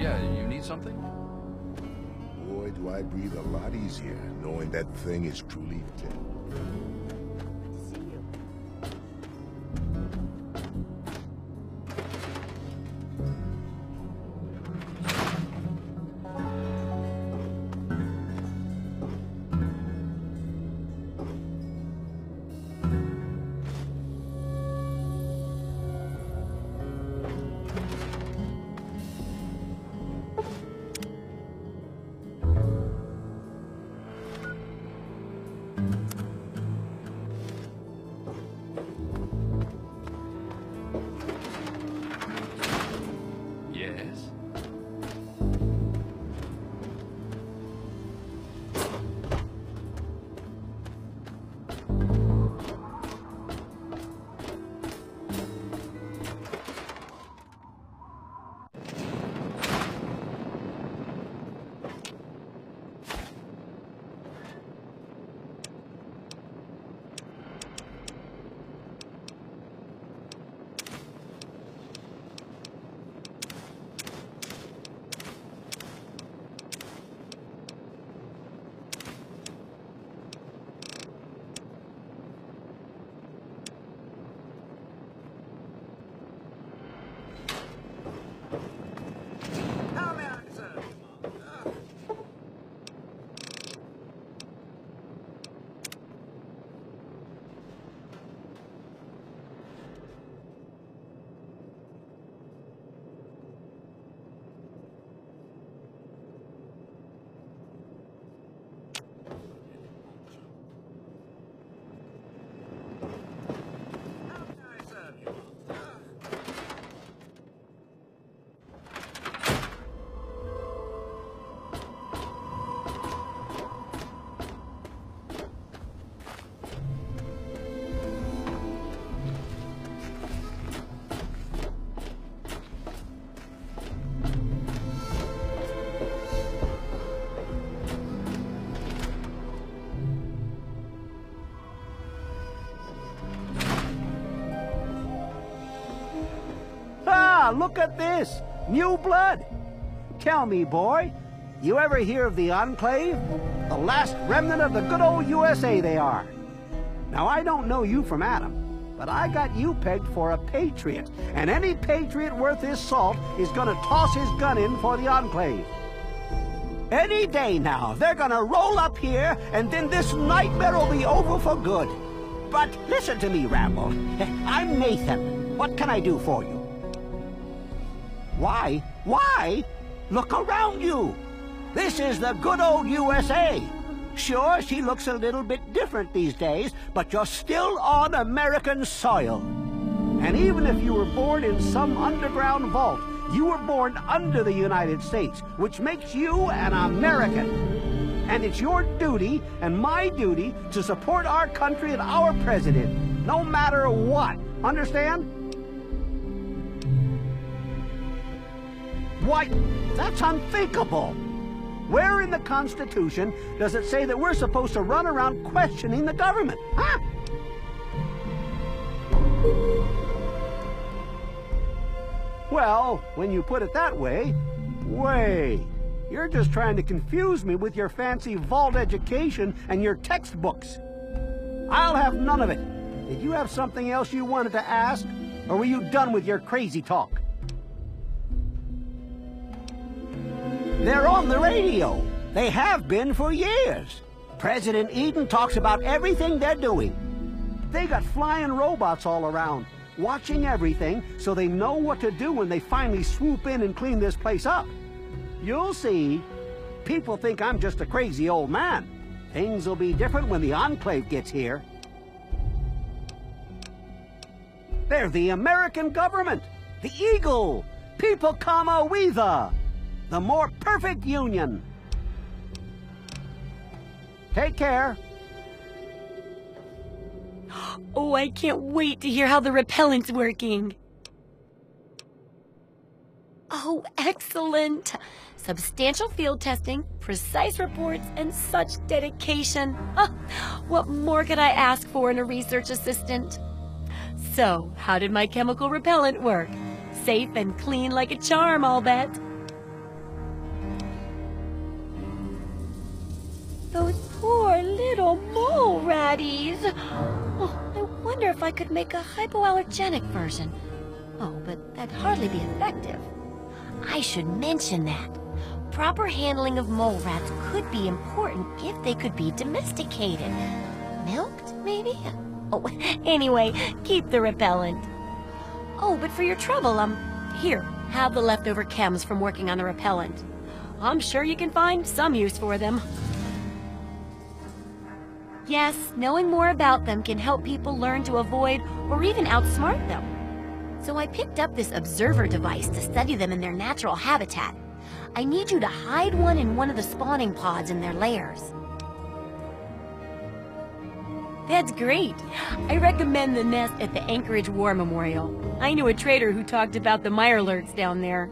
Yeah, you need something? Boy, do I breathe a lot easier knowing that thing is truly dead. Yes? Look at this! New blood! Tell me, boy, you ever hear of the Enclave? The last remnant of the good old USA they are. Now, I don't know you from Adam, but I got you pegged for a patriot, and any patriot worth his salt is gonna toss his gun in for the Enclave. Any day now, they're gonna roll up here, and then this nightmare will be over for good. But listen to me, Rambo. I'm Nathan. What can I do for you? Why? Why? Look around you. This is the good old USA. Sure, she looks a little bit different these days, but you're still on American soil. And even if you were born in some underground vault, you were born under the United States, which makes you an American. And it's your duty and my duty to support our country and our president, no matter what. Understand? Why, that's unthinkable. Where in the Constitution does it say that we're supposed to run around questioning the government? Huh? Well, when you put it that way, you're just trying to confuse me with your fancy vault education and your textbooks. I'll have none of it. Did you have something else you wanted to ask, or were you done with your crazy talk? They're on the radio. They have been for years. President Eden talks about everything they're doing. They got flying robots all around, watching everything so they know what to do when they finally swoop in and clean this place up. You'll see. People think I'm just a crazy old man. Things will be different when the Enclave gets here. They're the American government, the Eagle, People Kama Weather. The more perfect union. Take care. Oh, I can't wait to hear how the repellent's working. Oh, excellent. Substantial field testing, precise reports, and such dedication. What more could I ask for in a research assistant? So, how did my chemical repellent work? Safe and clean like a charm, I'll bet. those poor little mole ratties. Oh, I wonder if I could make a hypoallergenic version. Oh, but that'd hardly be effective. I should mention that. Proper handling of mole rats could be important if they could be domesticated. Milked, maybe? Oh, anyway, keep the repellent. Oh, but for your trouble, here, have the leftover chems from working on the repellent. I'm sure you can find some use for them. Yes, knowing more about them can help people learn to avoid or even outsmart them. So I picked up this observer device to study them in their natural habitat. I need you to hide one in one of the spawning pods in their lairs. That's great. I recommend the nest at the Anchorage War Memorial. I knew a trader who talked about the Mirelurks down there.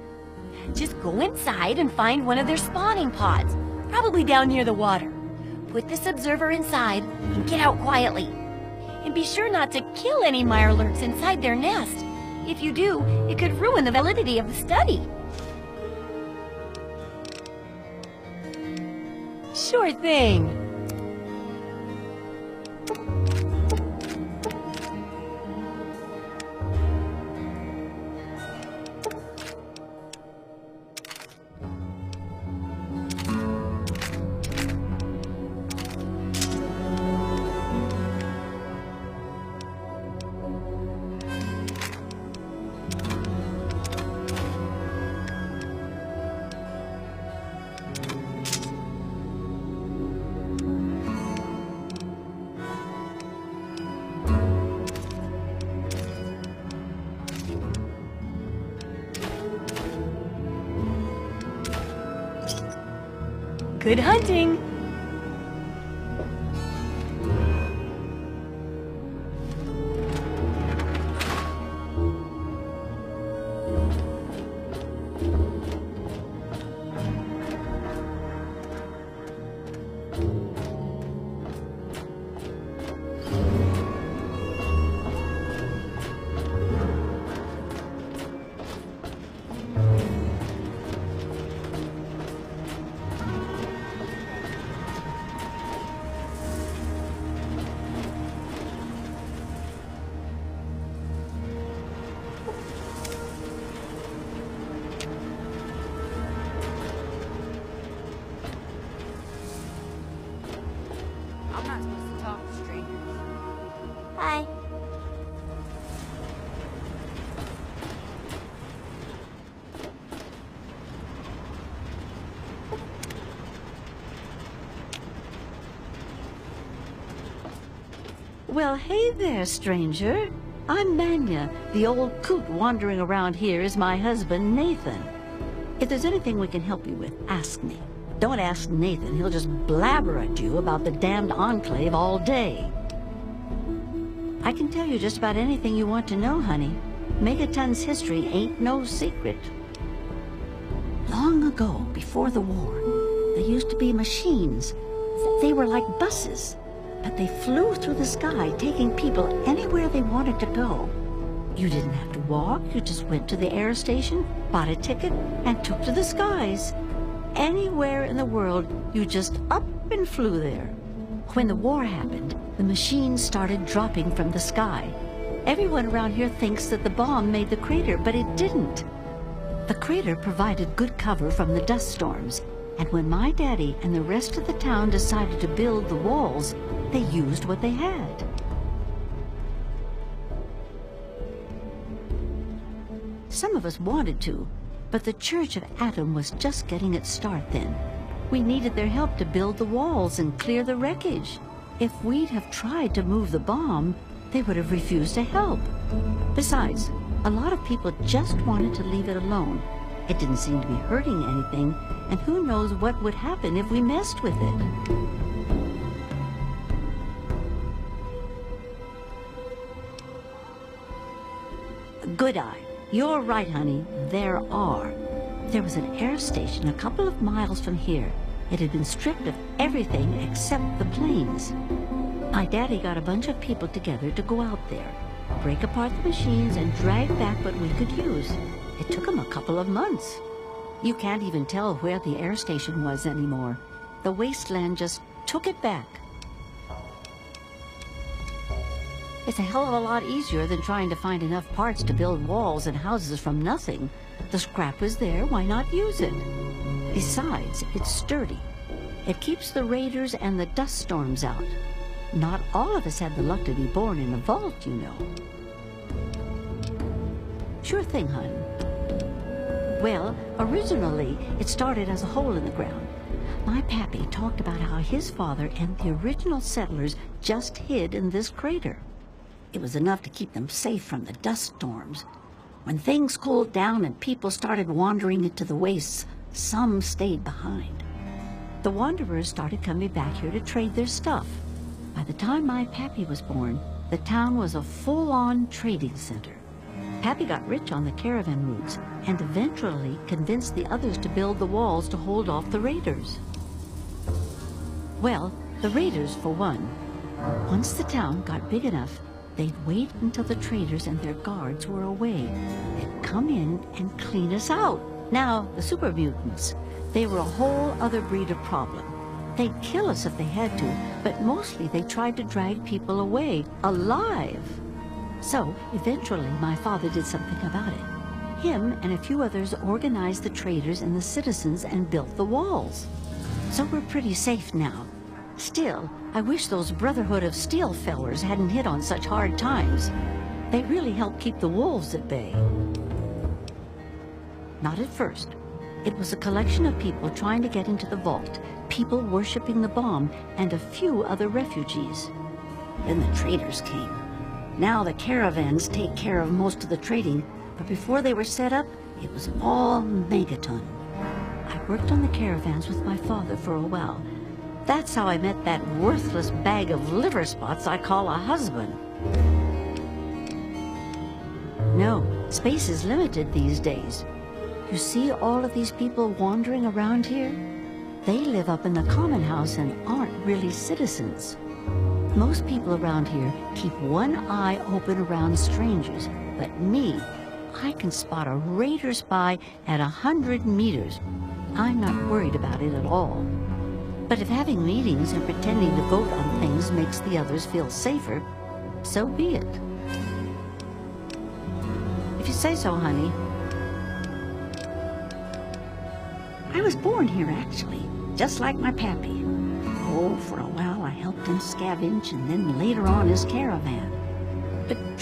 Just go inside and find one of their spawning pods, probably down near the water. Put this observer inside and get out quietly. And be sure not to kill any Mirelurks inside their nest. If you do, it could ruin the validity of the study. Sure thing. Good hunting! I'm not supposed to talk to strangers. Hi. Well, hey there, stranger. I'm Manya. The old coot wandering around here is my husband, Nathan. If there's anything we can help you with, ask me. Don't ask Nathan. He'll just blabber at you about the damned Enclave all day. I can tell you just about anything you want to know, honey. Megaton's history ain't no secret. Long ago, before the war, there used to be machines. They were like buses, but they flew through the sky, taking people anywhere they wanted to go. You didn't have to walk. You just went to the air station, bought a ticket, and took to the skies. Anywhere in the world, you just up and flew there. When the war happened, the machines started dropping from the sky. Everyone around here thinks that the bomb made the crater, but it didn't. The crater provided good cover from the dust storms, and when my daddy and the rest of the town decided to build the walls, they used what they had. Some of us wanted to, but the Church of Atom was just getting its start then. We needed their help to build the walls and clear the wreckage. If we'd have tried to move the bomb, they would have refused to help. Besides, a lot of people just wanted to leave it alone. It didn't seem to be hurting anything, and who knows what would happen if we messed with it. Good eye. You're right, honey. There are. There was an air station a couple of miles from here. It had been stripped of everything except the planes. My daddy got a bunch of people together to go out there, break apart the machines, and drag back what we could use. It took them a couple of months. You can't even tell where the air station was anymore. The wasteland just took it back. It's a hell of a lot easier than trying to find enough parts to build walls and houses from nothing. The scrap was there, why not use it? Besides, it's sturdy. It keeps the raiders and the dust storms out. Not all of us had the luck to be born in a vault, you know. Sure thing, hon. Well, originally, it started as a hole in the ground. My pappy talked about how his father and the original settlers just hid in this crater. It was enough to keep them safe from the dust storms. When things cooled down and people started wandering into the wastes, some stayed behind. The wanderers started coming back here to trade their stuff. By the time my pappy was born, the town was a full-on trading center. Pappy got rich on the caravan routes and eventually convinced the others to build the walls to hold off the raiders. Well, the raiders for one. Once the town got big enough, they'd wait until the traders and their guards were away. They'd come in and clean us out. Now, the super mutants, they were a whole other breed of problem. They'd kill us if they had to, but mostly they tried to drag people away, alive. So, eventually, my father did something about it. Him and a few others organized the traders and the citizens and built the walls. So we're pretty safe now. Still, I wish those Brotherhood of Steel fellers hadn't hit on such hard times. They really helped keep the wolves at bay. Not at first. It was a collection of people trying to get into the vault, people worshipping the bomb, and a few other refugees. Then the traders came. Now the caravans take care of most of the trading, but before they were set up, it was all Megaton. I worked on the caravans with my father for a while. That's how I met that worthless bag of liver spots I call a husband. No, space is limited these days. You see all of these people wandering around here? They live up in the common house and aren't really citizens. Most people around here keep one eye open around strangers, but me, I can spot a raider spy at 100 meters. I'm not worried about it at all. But if having meetings and pretending to vote on things makes the others feel safer, so be it. If you say so, honey. I was born here, actually, just like my pappy. Oh, for a while I helped him scavenge, and then later on his caravan. But